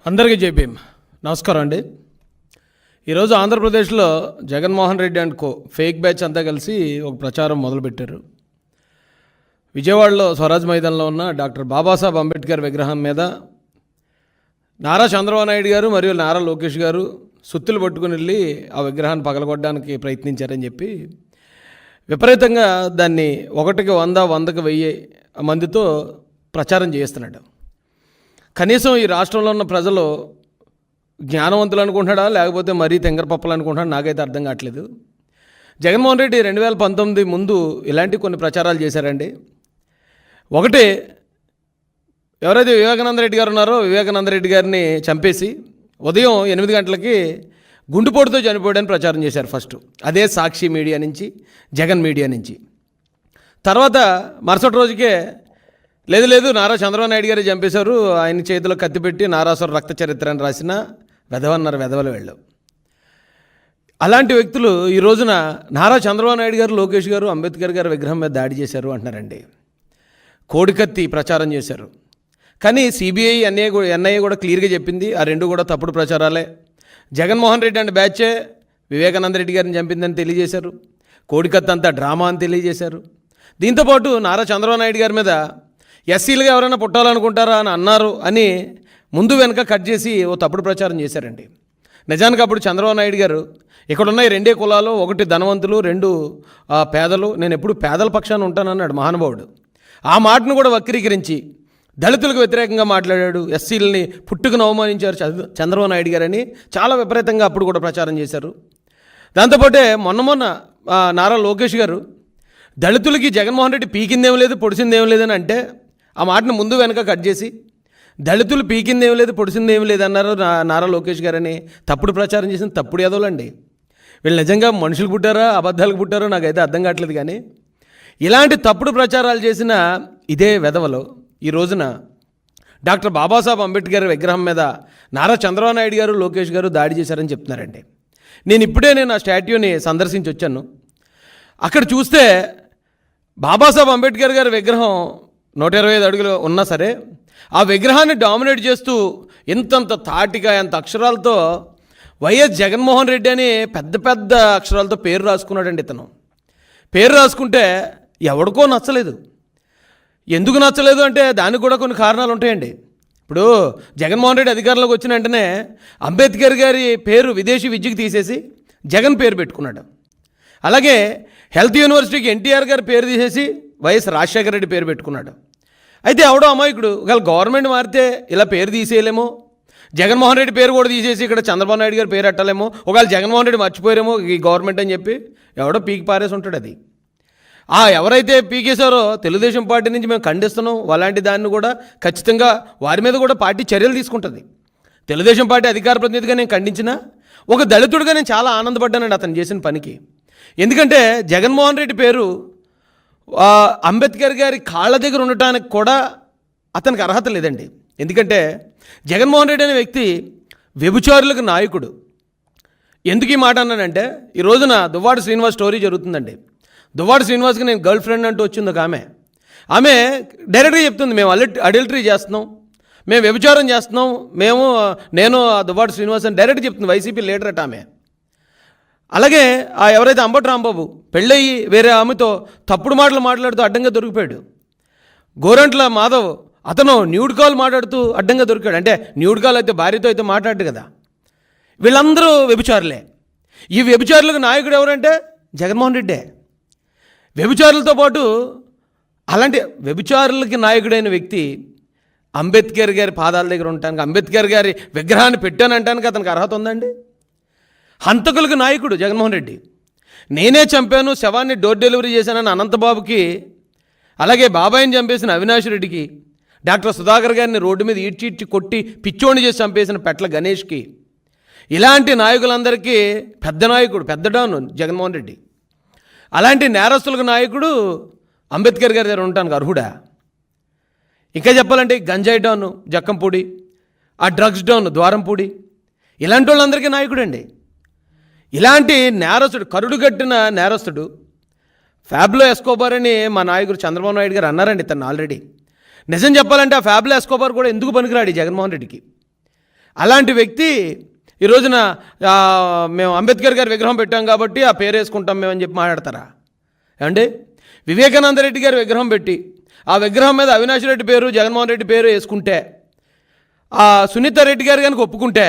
అందరికీ జైభీమ్. నమస్కారం అండి. ఈరోజు ఆంధ్రప్రదేశ్లో Jaganmohan Reddy and co fake batch అంతా కలిసి ఒక ప్రచారం మొదలుపెట్టారు. విజయవాడలో స్వరాజ్ మైదానంలో ఉన్న డాక్టర్ బాబాసాహెబ్ అంబేద్కర్ విగ్రహం మీద నారా చంద్రబాబు నాయుడు గారు మరియు నారా లోకేష్ గారు సుత్తులు పట్టుకుని వెళ్ళి ఆ విగ్రహాన్ని పగలగొట్టడానికి ప్రయత్నించారని చెప్పి విపరీతంగా దాన్ని 1కి 100, 100కి 1000 మందితో ప్రచారం చేస్తున్నాడు. కనీసం ఈ రాష్ట్రంలో ఉన్న ప్రజలు జ్ఞానవంతులు అనుకుంటున్నాడా లేకపోతే మరీ తెంగరపప్పలు అనుకుంటున్నాడా నాకైతే అర్థం కావట్లేదు. జగన్మోహన్ రెడ్డి 2019 ముందు ఇలాంటి కొన్ని ప్రచారాలు చేశారండి. ఒకటి, ఎవరైతే వివేకానంద రెడ్డి గారు ఉన్నారో వివేకానంద రెడ్డి గారిని చంపేసి ఉదయం 8 గంటలకి గుండెపోటుతో చనిపోయాడని ప్రచారం చేశారు ఫస్ట్. అదే సాక్షి మీడియా నుంచి, జగన్ మీడియా నుంచి. తర్వాత మరుసటి రోజుకే లేదు నారా చంద్రబాబు నాయుడు గారు చంపేశారు, ఆయన చేతిలో కత్తి పెట్టి నారాసుర రక్త చరిత్ర అని రాసిన వెధవన్నారు వెధవలు వెళ్ళు. అలాంటి వ్యక్తులు ఈ రోజున నారా చంద్రబాబు నాయుడు గారు, లోకేష్ గారు అంబేద్కర్ గారి విగ్రహం మీద దాడి చేశారు అంటున్నారండి. కోడికత్తి ప్రచారం చేశారు. కానీ సిబిఐ, ఎన్ఐఏ కూడా క్లియర్గా చెప్పింది ఆ రెండు కూడా తప్పుడు ప్రచారాలే. జగన్మోహన్ రెడ్డి అండ్ బ్యాచే వివేకానంద రెడ్డి గారిని చంపిందని తెలియజేశారు. కోడికత్తి అంతా డ్రామా అని తెలియజేశారు. దీంతోపాటు నారా చంద్రబాబు నాయుడు గారి మీద ఎస్సీలుగా ఎవరైనా పుట్టాలనుకుంటారా అని అన్నారు అని ముందు వెనక కట్ చేసి ఓ తప్పుడు ప్రచారం చేశారండి. నిజానికి అప్పుడు చంద్రబాబు నాయుడు గారు ఇక్కడున్న 2 కులాలు, 1 ధనవంతులు, 2 పేదలు, నేను ఎప్పుడు పేదల పక్షాన ఉంటానన్నాడు మహానుభావుడు. ఆ మాటను కూడా వక్రీకరించి దళితులకు వ్యతిరేకంగా మాట్లాడాడు, ఎస్సీలని పుట్టుకుని అవమానించారు చంద్రబాబు నాయుడు గారని చాలా విపరీతంగా అప్పుడు కూడా ప్రచారం చేశారు. దాంతోపాటే మొన్న నారా లోకేష్ గారు దళితులకి జగన్మోహన్ రెడ్డి పీకిందేం లేదు పొడిసిందేం లేదని అంటే ఆ మాటను ముందు వెనక కట్ చేసి దళితులు పీకిందేం లేదు పొడిసిందేం లేదన్నారు నారా లోకేష్ గారని తప్పుడు ప్రచారం చేసిన తప్పుడు ఎదవలండి. వీళ్ళు నిజంగా మనుషులు పుట్టారా అబద్ధాలకు పుట్టారో నాకైతే అర్థం కావట్లేదు. కానీ ఇలాంటి తప్పుడు ప్రచారాలు చేసిన ఇదే వెధవలు ఈ రోజున డాక్టర్ బాబాసాహెబ్ అంబేద్కర్ విగ్రహం మీద నారా చంద్రబాబు నాయుడు గారు, లోకేష్ గారు దాడి చేశారని చెప్తున్నారండి. నేను ఆ స్టాట్యూని సందర్శించి వచ్చాను. అక్కడ చూస్తే బాబాసాహెబ్ అంబేద్కర్ గారి విగ్రహం 125 అడుగులు ఉన్నా సరే ఆ విగ్రహాన్ని డామినేట్ చేస్తూ ఇంతంత తాటిగా ఎంత అక్షరాలతో వైఎస్ జగన్మోహన్ రెడ్డి అని పెద్ద పెద్ద అక్షరాలతో పేరు రాసుకున్నాడండి. ఇతను పేరు రాసుకుంటే ఎవడికో నచ్చలేదు. ఎందుకు నచ్చలేదు అంటే దానికి కూడా కొన్ని కారణాలు ఉంటాయండి. ఇప్పుడు జగన్మోహన్ రెడ్డి అధికారంలోకి వచ్చిన వెంటనే అంబేద్కర్ గారి పేరు విదేశీ విద్యకు తీసేసి జగన్ పేరు పెట్టుకున్నాడు. అలాగే హెల్త్ యూనివర్సిటీకి ఎన్టీఆర్ గారి పేరు తీసేసి వైఎస్ రాజశేఖర రెడ్డి పేరు పెట్టుకున్నాడు. అయితే ఎవడో అమాయకుడు ఒకవేళ గవర్నమెంట్ మారితే ఇలా పేరు తీసేయలేమో, జగన్మోహన్ రెడ్డి పేరు కూడా తీసేసి ఇక్కడ చంద్రబాబు నాయుడు గారి పేరు ఎట్టలేమో, ఒకవేళ జగన్మోహన్ రెడ్డి మర్చిపోయారేమో ఈ గవర్నమెంట్ అని చెప్పి ఎవడో పీకి పారేసి ఉంటాడు. అది ఎవరైతే పీకేశారో తెలుగుదేశం పార్టీ నుంచి మేము ఖండిస్తున్నాం. అలాంటి దాన్ని కూడా ఖచ్చితంగా వారి మీద కూడా పార్టీ చర్యలు తీసుకుంటుంది. తెలుగుదేశం పార్టీ అధికార ప్రతినిధిగా నేను ఖండించినా ఒక దళితుడిగా నేను చాలా ఆనందపడ్డానండి అతను చేసిన పనికి. ఎందుకంటే జగన్మోహన్ రెడ్డి పేరు అంబేద్కర్ గారి కాళ్ళ దగ్గర ఉండటానికి కూడా అతనికి అర్హత లేదండి. ఎందుకంటే జగన్మోహన్ రెడ్డి అనే వ్యక్తి వ్యభిచారులకు నాయకుడు. ఎందుకు ఈ మాట అన్నానంటే ఈ రోజున దువ్వాడ శ్రీనివాస్ స్టోరీ జరుగుతుందండి. దువ్వాడ శ్రీనివాస్కి నేను గర్ల్ ఫ్రెండ్ అంటూ వచ్చింది ఒక ఆమె డైరెక్ట్గా చెప్తుంది, మేము అడల్టరీ చేస్తున్నాం, మేము వ్యభిచారం చేస్తున్నాం, నేను దువ్వాడ శ్రీనివాస్ అని డైరెక్ట్ చెప్తుంది. వైసీపీ లీడర్ అట ఆమె. అలాగే ఎవరైతే అంబటి రాంబాబు పెళ్ళయ్యి వేరే ఆమెతో తప్పుడు మాటలు మాట్లాడుతూ అడ్డంగా దొరికిపోయాడు. గోరంట్ల మాధవ్ అతను న్యూడ్ కాల్ మాట్లాడుతూ అడ్డంగా దొరికాడు. అంటే న్యూడ్ కాల్ అయితే భార్యతో అయితే మాట్లాడు కదా. వీళ్ళందరూ వ్యభిచారులే. ఈ వ్యభిచారులకు నాయకుడు ఎవరంటే జగన్మోహన్ రెడ్డే. వ్యభిచారులతో పాటు అలాంటి వ్యభిచారులకి నాయకుడైన వ్యక్తి అంబేద్కర్ గారి పాదాల దగ్గర ఉండటానికి, అంబేద్కర్ గారి విగ్రహాన్ని పెట్టానంటానికి అతనికి అర్హత ఉందండి? హంతకులకు నాయకుడు జగన్మోహన్ రెడ్డి. నేనే చంపాను, శవాన్ని డోర్ డెలివరీ చేశానని అనంతబాబుకి, అలాగే బాబాయిని చంపేసిన అవినాష్ రెడ్డికి, డాక్టర్ సుధాకర్ గారిని రోడ్డు మీద ఈడ్చి కొట్టి పిచ్చోని చేసి చంపేసిన పెట్ల గణేష్కి, ఇలాంటి నాయకులందరికీ పెద్ద నాయకుడు, పెద్ద డాను జగన్మోహన్ రెడ్డి. అలాంటి నేరస్తులకు నాయకుడు అంబేద్కర్ గారి దగ్గర ఉండటానికి అర్హుడా? ఇంకా చెప్పాలంటే గంజాయి డాను జక్కంపూడి, ఆ డ్రగ్స్ డాను ద్వారంపూడి, ఇలాంటి వాళ్ళందరికీ నాయకుడు అండి. ఇలాంటి నేరస్తుడు, కరుడుగట్టిన నేరస్తుడు ఫ్యాబ్లో ఎస్కోబార్ అని మా నాయకుడు చంద్రబాబు నాయుడు గారు అన్నారండి తను ఆల్రెడీ. నిజం చెప్పాలంటే ఆ ఫ్యాబ్లో ఎస్కోబార్ కూడా ఎందుకు పనికిరాడు జగన్మోహన్ రెడ్డికి. అలాంటి వ్యక్తి ఈ రోజున మేము అంబేద్కర్ గారి విగ్రహం పెట్టాం కాబట్టి ఆ పేరు వేసుకుంటాం మేమని చెప్పి మాట్లాడతారా? ఏమండి, వివేకానంద రెడ్డి గారి విగ్రహం పెట్టి ఆ విగ్రహం మీద అవినాష్ రెడ్డి పేరు, జగన్మోహన్ రెడ్డి పేరు వేసుకుంటే, ఆ సునీత రెడ్డి గారు కనుక ఒప్పుకుంటే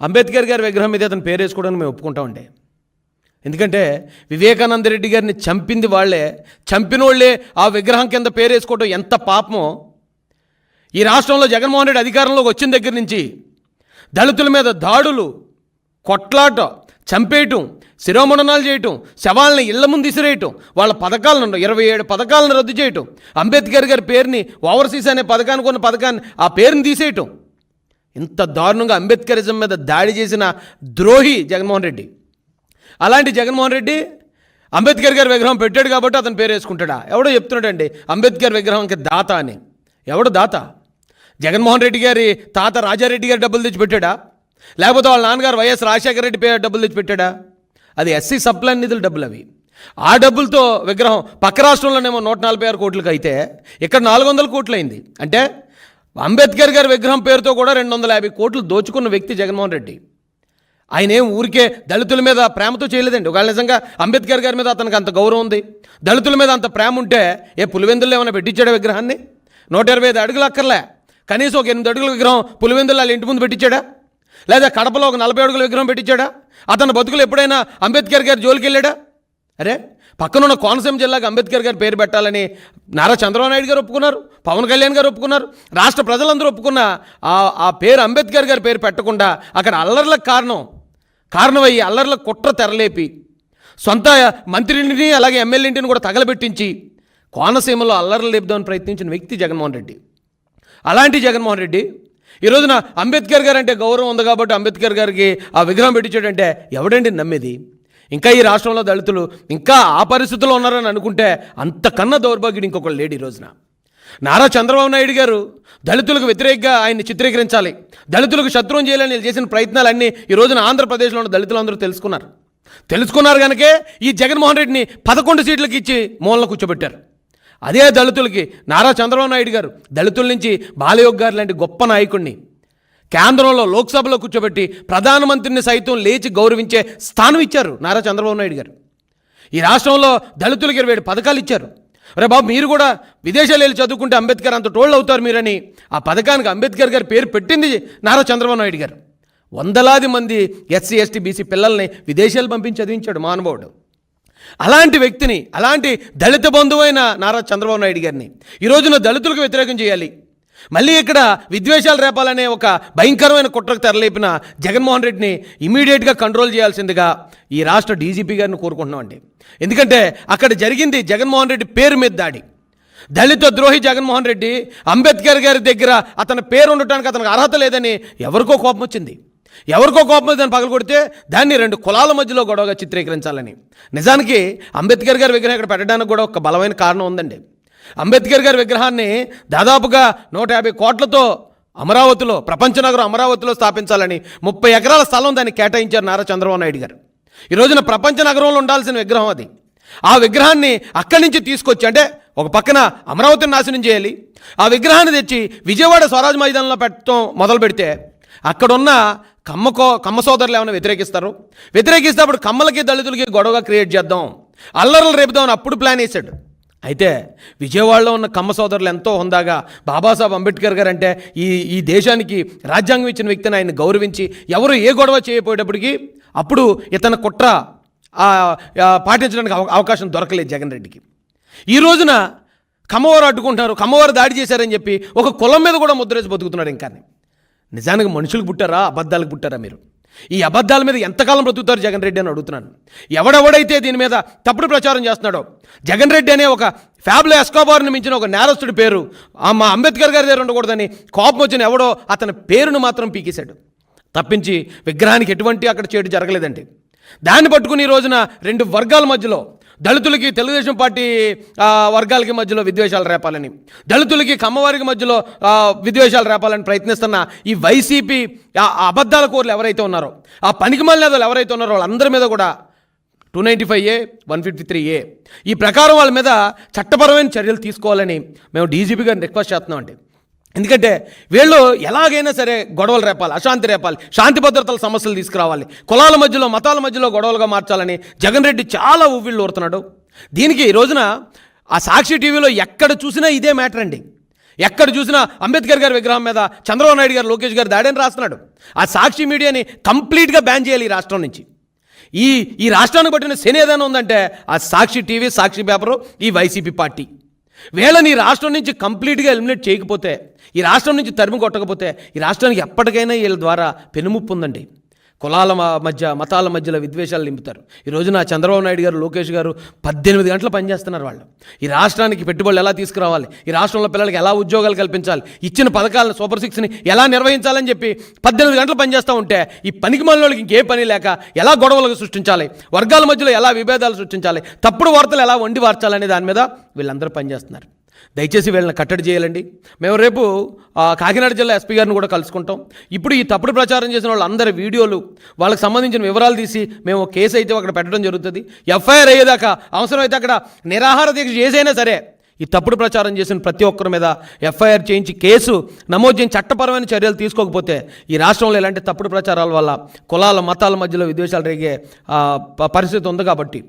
అంబేద్కర్ గారి విగ్రహం మీద అతను పేరు వేసుకోవడానికి మేము ఒప్పుకుంటామండి. ఎందుకంటే వివేకానంద రెడ్డి గారిని చంపింది వాళ్ళే, చంపిన వాళ్ళే ఆ విగ్రహం కింద పేరు వేసుకోవడం ఎంత పాపమో. ఈ రాష్ట్రంలో జగన్మోహన్ రెడ్డి అధికారంలోకి వచ్చిన దగ్గర నుంచి దళితుల మీద దాడులు, కొట్లాట, చంపేయటం, శిరోమణనాలు చేయటం, శవాలను ఇళ్ల ముందు ఇసిరేయటం, వాళ్ళ పథకాలను 27 పథకాలను రద్దు చేయటం, అంబేద్కర్ గారి పేరుని ఓవర్సీస్ అనే పథకానికి ఉన్న పథకాన్ని ఆ పేరుని తీసేయటం, ఇంత దారుణంగా అంబేద్కరిజం మీద దాడి చేసిన ద్రోహి జగన్మోహన్ రెడ్డి. అలాంటి జగన్మోహన్ రెడ్డి అంబేద్కర్ గారి విగ్రహం పెట్టాడు కాబట్టి అతను పేరు వేసుకుంటాడా? ఎవడో చెప్తున్నాడండి అంబేద్కర్ విగ్రహంకి దాత అని. ఎవడు దాత? జగన్మోహన్ రెడ్డి గారి తాత రాజారెడ్డి గారి డబ్బులు తెచ్చి పెట్టాడా? లేకపోతే వాళ్ళ నాన్నగారు వైఎస్ రాజశేఖర రెడ్డి పేరు డబ్బులు తెచ్చి పెట్టాడా? అది ఎస్సీ సప్లాన్ నిధుల డబ్బులు అవి. ఆ డబ్బులతో విగ్రహం పక్క రాష్ట్రంలోనేమో 146 కోట్లకి అయితే ఇక్కడ 400 కోట్లు అయింది. అంటే అంబేద్కర్ గారి విగ్రహం పేరుతో కూడా 250 కోట్లు దోచుకున్న వ్యక్తి జగన్మోహన్ రెడ్డి. ఆయన ఏం ఊరికే దళితుల మీద ప్రేమతో చేయలేదండి. ఒకవేళ నిజంగా అంబేద్కర్ గారి మీద అతనికి అంత గౌరవం ఉంది, దళితుల మీద అంత ప్రేమ ఉంటే పులివెందుల్లో ఏమైనా పెట్టించాడా విగ్రహాన్ని? 125 అడుగులు అక్కర్లే, కనీసం ఒక 8 అడుగుల విగ్రహం పులివెందులు వాళ్ళ ఇంటి ముందు పెట్టించాడా? లేదా కడపలో ఒక 40 అడుగుల విగ్రహం పెట్టించాడా? అతని బతుకులు ఎప్పుడైనా అంబేద్కర్ గారి జోలికి వెళ్ళాడా? అరే, పక్కనున్న కోనసీమ జిల్లాకు అంబేద్కర్ గారి పేరు పెట్టాలని నారా చంద్రబాబు నాయుడు గారు ఒప్పుకున్నారు, పవన్ కళ్యాణ్ గారు ఒప్పుకున్నారు, రాష్ట్ర ప్రజలందరూ ఒప్పుకున్న ఆ పేరు అంబేద్కర్ గారి పేరు పెట్టకుండా అక్కడ అల్లర్లకు కారణమయ్యి అల్లర్లకు కుట్ర తెరలేపి సొంత మంత్రిని అలాగే ఎమ్మెల్యేంటిని కూడా తగలబెట్టించి కోనసీమలో అల్లర్లు లేపుదామని ప్రయత్నించిన వ్యక్తి జగన్మోహన్ రెడ్డి. అలాంటి జగన్మోహన్ రెడ్డి ఈ రోజున అంబేద్కర్ గారు అంటే గౌరవం ఉంది కాబట్టి అంబేద్కర్ గారికి ఆ విగ్రహం పెట్టించాడంటే ఎవడండి నమ్మేది? ఇంకా ఈ రాష్ట్రంలో దళితులు ఇంకా ఆ పరిస్థితుల్లో ఉన్నారని అనుకుంటే అంతకన్నా దౌర్భాగ్యుడు ఇంకొకరు లేడు. ఈ రోజున నారా చంద్రబాబు నాయుడు గారు దళితులకు వ్యతిరేకంగా ఆయన్ని చిత్రీకరించాలి, దళితులకు శత్రువుం చేయాలని చేసిన ప్రయత్నాలన్నీ ఈ రోజున ఆంధ్రప్రదేశ్లో ఉన్న దళితులందరూ తెలుసుకున్నారు కనుకే ఈ జగన్మోహన్ రెడ్డిని 11 సీట్లకు ఇచ్చి మూలన కూర్చోబెట్టారు. అదే దళితులకి నారా చంద్రబాబు నాయుడు గారు దళితుల నుంచి బాలయోగ్ గారు లాంటి గొప్ప నాయకుడిని కేంద్రంలో లోక్సభలో కూర్చోబెట్టి ప్రధానమంత్రిని సైతం లేచి గౌరవించే స్థానం ఇచ్చారు నారా చంద్రబాబు నాయుడు గారు. ఈ రాష్ట్రంలో దళితులకి 27 పథకాలు ఇచ్చారు. అరే బాబు, మీరు కూడా విదేశాలు వెళ్ళి చదువుకుంటే అంబేద్కర్ అంత టోళ్ళు అవుతారు మీరని ఆ పథకానికి అంబేద్కర్ గారి పేరు పెట్టింది నారా చంద్రబాబు నాయుడు గారు. వందలాది మంది ఎస్సీ ఎస్టీ బీసీ పిల్లల్ని విదేశాలు పంపించి చదివించాడు మహానుభావుడు. అలాంటి వ్యక్తిని, అలాంటి దళిత బంధువైన నారా చంద్రబాబు నాయుడు గారిని ఈ రోజున దళితులకు వ్యతిరేకం చేయాలి, మళ్ళీ ఇక్కడ విద్వేషాలు రేపాలనే ఒక భయంకరమైన కుట్రకు తెరలేపిన జగన్మోహన్ రెడ్డిని ఇమీడియట్గా కంట్రోల్ చేయాల్సిందిగా ఈ రాష్ట్ర డీజీపీ గారిని కోరుకుంటున్నామండి. ఎందుకంటే అక్కడ జరిగింది జగన్మోహన్ రెడ్డి పేరు మీద దాడి. దళిత ద్రోహి జగన్మోహన్ రెడ్డి అంబేద్కర్ గారి దగ్గర అతని పేరు ఉండటానికి అతనికి అర్హత లేదని ఎవరికో కోపం వచ్చింది. దాన్ని పగలగొడితే దాన్ని 2 కులాల మధ్యలో గొడవగా చిత్రీకరించాలని. నిజానికి అంబేద్కర్ గారి విగ్రహం ఇక్కడ పెట్టడానికి కూడా ఒక బలమైన కారణం ఉందండి. అంబేద్కర్ గారి విగ్రహాన్ని దాదాపుగా 150 కోట్లతో అమరావతిలో, ప్రపంచ నగరం అమరావతిలో స్థాపించాలని 30 ఎకరాల స్థలం దాన్ని కేటాయించారు నారా చంద్రబాబు నాయుడు గారు. ఈ రోజున ప్రపంచ నగరంలో ఉండాల్సిన విగ్రహం అది. ఆ విగ్రహాన్ని అక్కడి నుంచి తీసుకొచ్చి, అంటే ఒక పక్కన అమరావతిని నాశనం చేయాలి, ఆ విగ్రహాన్ని తెచ్చి విజయవాడ స్వరాజ్ మైదానంలో పెట్టడం మొదలు పెడితే అక్కడున్న కమ్మ సోదరులు ఏమైనా వ్యతిరేకిస్తే అప్పుడు కమ్మలకి దళితులకి గొడవగా క్రియేట్ చేద్దాం, అల్లర్లు రేపుదామని అప్పుడు ప్లాన్ వేశాడు. అయితే విజయవాడలో ఉన్న కమ్మ సోదరులు ఎంతో హుందాగా బాబాసాహెబ్ అంబేద్కర్ గారు అంటే ఈ దేశానికి రాజ్యాంగం ఇచ్చిన వ్యక్తిని ఆయన గౌరవించి ఎవరు ఏ గొడవ చేయకపోయేటప్పటికీ అప్పుడు ఇతని కుట్ర పాటించడానికి అవకాశం దొరకలేదు జగన్ రెడ్డికి. ఈ రోజున కమ్మవారు అడ్డుకుంటున్నారు, కమ్మవారు దాడి చేశారని చెప్పి ఒక కులం మీద కూడా ముద్రేసి బతుకుతున్నాడు. ఇంకా నిజానికి మనుషులకు పుట్టారా, అబద్ధాలకు పుట్టారా? మీరు ఈ అబద్ధాల మీద ఎంతకాలం బ్రతుకుతారు జగన్ రెడ్డి అని అడుగుతున్నాను. ఎవడెవడైతే దీని మీద తప్పుడు ప్రచారం చేస్తున్నాడో, జగన్ రెడ్డి అనే ఒక ఫ్యాబ్లో ఎస్కోబార్ని మించిన ఒక నేరస్తుడి పేరు మా అంబేద్కర్ గారి దగ్గర ఉండకూడదని కోపం వచ్చిన ఎవడో అతని పేరును మాత్రం పీకేశాడు తప్పించి విగ్రహానికి ఎటువంటి అక్కడ చేటు జరగలేదండి. దాన్ని పట్టుకుని ఈ రోజున 2 వర్గాల మధ్యలో, దళితులకి తెలుగుదేశం పార్టీ వర్గాలకి మధ్యలో విద్వేషాలు రేపాలని, దళితులకి కమ్మవారికి మధ్యలో విద్వేషాలు రేపాలని ప్రయత్నిస్తున్న ఈ వైసీపీ అబద్ధాల కోర్లు ఎవరైతే ఉన్నారో, ఆ పనికిమాలిన ఎవరైతే ఉన్నారో వాళ్ళందరి మీద కూడా 295A 153A ఈ ప్రకారం వాళ్ళ మీద చట్టపరమైన చర్యలు తీసుకోవాలని మేము డీజీపీ గారిని రిక్వెస్ట్ చేస్తున్నామండి. ఎందుకంటే వీళ్ళు ఎలాగైనా సరే గొడవలు రేపాలి, అశాంతి రేపాలి, శాంతి భద్రతల సమస్యలు తీసుకురావాలి, కులాల మధ్యలో మతాల మధ్యలో గొడవలుగా మార్చాలని జగన్ రెడ్డి చాలా ఊపిళ్ళు ఊరుతున్నాడు. దీనికి ఈ రోజున ఆ సాక్షి టీవీలో ఎక్కడ చూసినా ఇదే మ్యాటర్ అండి. ఎక్కడ చూసినా అంబేద్కర్ గారి విగ్రహం మీద చంద్రబాబు నాయుడు గారు, లోకేష్ గారు దాడని రాస్తున్నాడు. ఆ సాక్షి మీడియాని కంప్లీట్గా బ్యాన్ చేయాలి ఈ రాష్ట్రం నుంచి. ఈ రాష్ట్రానికి పట్టిన శని ఏదైనా ఉందంటే ఆ సాక్షి టీవీ, సాక్షి పేపరు, ఈ వైసీపీ పార్టీ. వీళ్ళని ఈ రాష్ట్రం నుంచి కంప్లీట్గా ఎలిమినేట్ చేయకపోతే, ఈ రాష్ట్రం నుంచి తరిమి కొట్టకపోతే ఈ రాష్ట్రానికి ఎప్పటికైనా వీళ్ళ ద్వారా పెనుముప్పు ఉందండి. కులాల మధ్య మతాల మధ్యలో విద్వేషాలు నింపుతారు. ఈ రోజున చంద్రబాబు నాయుడు గారు, లోకేష్ గారు 18 గంటలు పనిచేస్తున్నారు. వాళ్ళు ఈ రాష్ట్రానికి పెట్టుబడులు ఎలా తీసుకురావాలి, ఈ రాష్ట్రంలో పిల్లలకి ఎలా ఉద్యోగాలు కల్పించాలి, ఇచ్చిన పథకాలను సూపర్ 6ని ఎలా నిర్వహించాలని చెప్పి 18 గంటలు పనిచేస్తూ ఉంటే ఈ పనికి మనలోకి ఇంకే పని లేక ఎలా గొడవలు సృష్టించాలి, వర్గాల మధ్యలో ఎలా విభేదాలు సృష్టించాలి, తప్పుడు వార్తలు ఎలా వండి వార్చాలనే దాని మీద వీళ్ళందరూ పనిచేస్తున్నారు. దయచేసి వీళ్ళని కట్టడి చేయాలండి. మేము రేపు కాకినాడ జిల్లా ఎస్పీ గారిని కూడా కలుసుకుంటాం. ఇప్పుడు ఈ తప్పుడు ప్రచారం చేసిన వాళ్ళందరి వీడియోలు, వాళ్ళకి సంబంధించిన వివరాలు తీసి మేము కేసు అయితే అక్కడ పెట్టడం జరుగుతుంది. ఎఫ్ఐఆర్ అయ్యేదాకా అవసరమైతే అక్కడ నిరాహార దీక్ష చేసైనా సరే ఈ తప్పుడు ప్రచారం చేసిన ప్రతి ఒక్కరి మీద ఎఫ్ఐఆర్ చేయించి కేసు నమోదు చేయించి చట్టపరమైన చర్యలు తీసుకోకపోతే ఈ రాష్ట్రంలో ఇలాంటి తప్పుడు ప్రచారాల వల్ల కులాల మతాల మధ్యలో విద్వేషాలు రేగే పరిస్థితి ఉంది. కాబట్టి